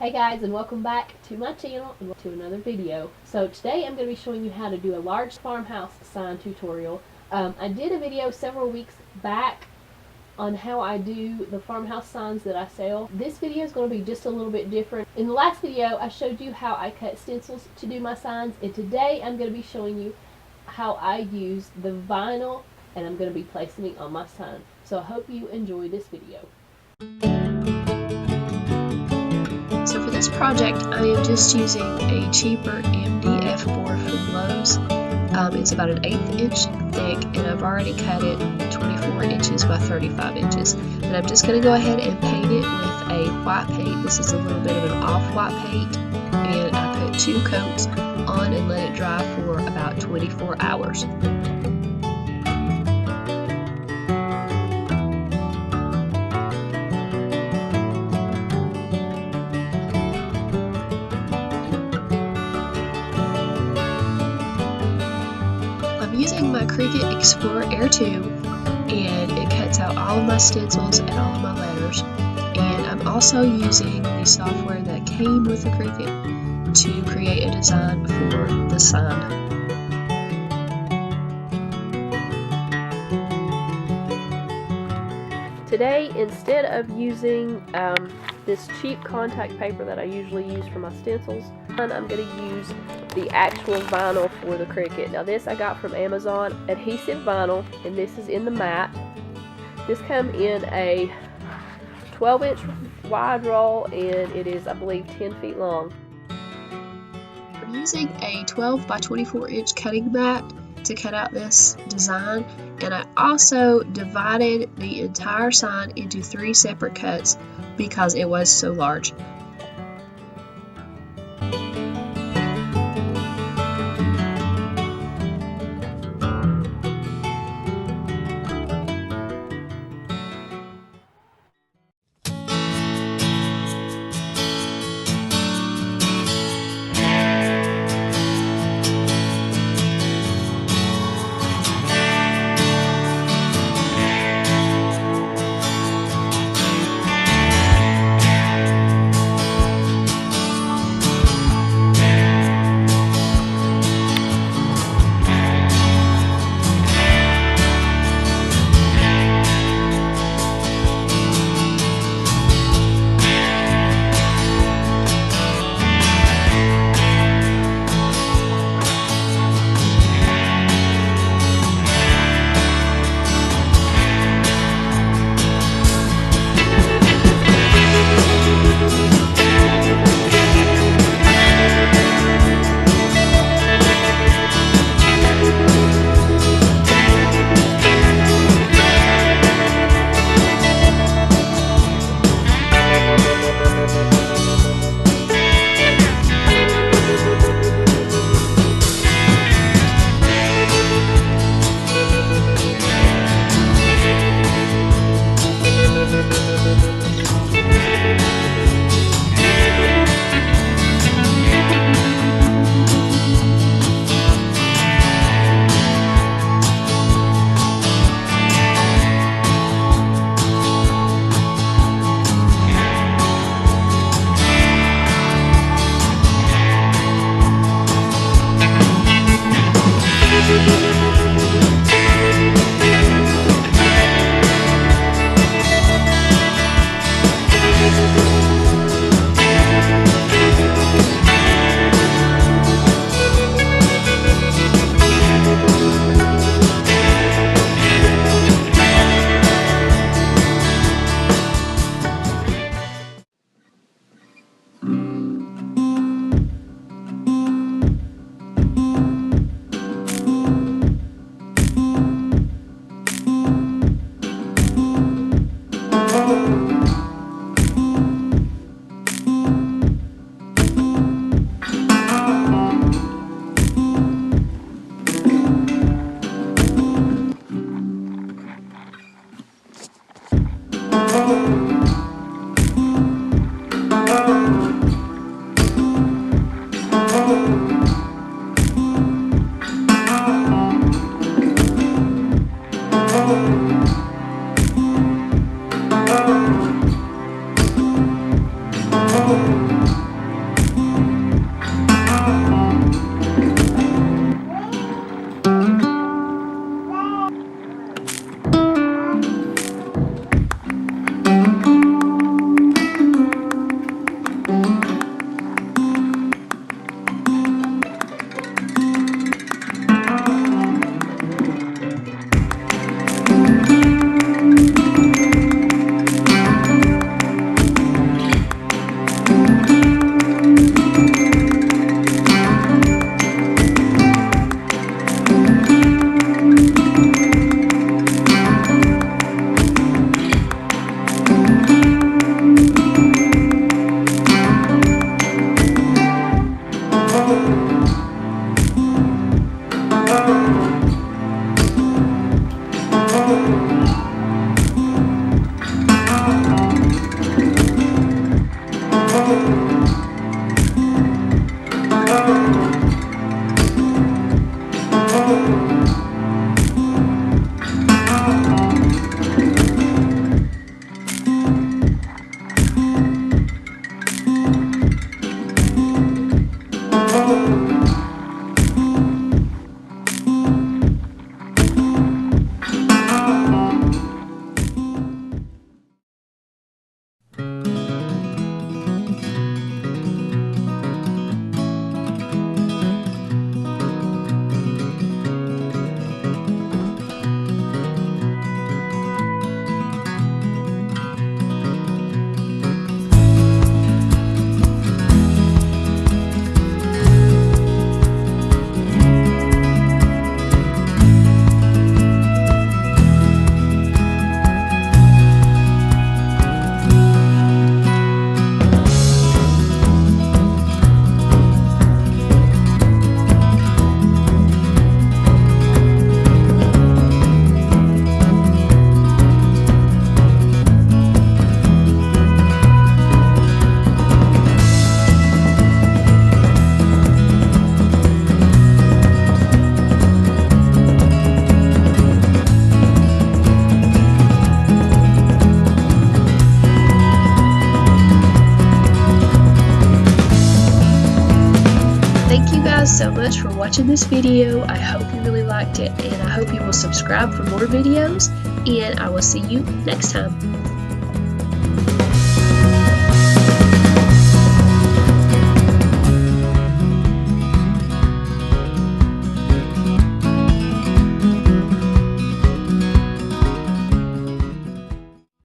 Hey guys, and welcome back to my channel and to another video. So today I'm going to be showing you how to do a large farmhouse sign tutorial. I did a video several weeks back on how I do the farmhouse signs that I sell. This video is going to be just a little bit different. In the last video I showed you how I cut stencils to do my signs, and today I'm going to be showing you how I use the vinyl and I'm going to be placing it on my sign. So I hope you enjoy this video. So for this project, I am just using a cheaper MDF board from Lowe's. It's about an 1/8 inch thick, and I've already cut it 24 inches by 35 inches. And I'm just going to go ahead and paint it with a white paint. This is a little bit of an off-white paint, and I put 2 coats on and let it dry for about 24 hours. I'm using my Cricut Explore Air 2, and it cuts out all of my stencils and all of my letters. And I'm also using the software that came with the Cricut to create a design for the sign. Today, instead of using this cheap contact paper that I usually use for my stencils, I'm going to use the actual vinyl for the Cricut. Now this I got from Amazon, adhesive vinyl, and this is in the matte. This comes in a 12-inch wide roll, and it is, I believe, 10 feet long. I'm using a 12 by 24 inch cutting mat to cut out this design, and I also divided the entire sign into 3 separate cuts because it was so large. you guys so much for watching this video. I hope you really liked it, and I hope you will subscribe for more videos, and I will see you next time.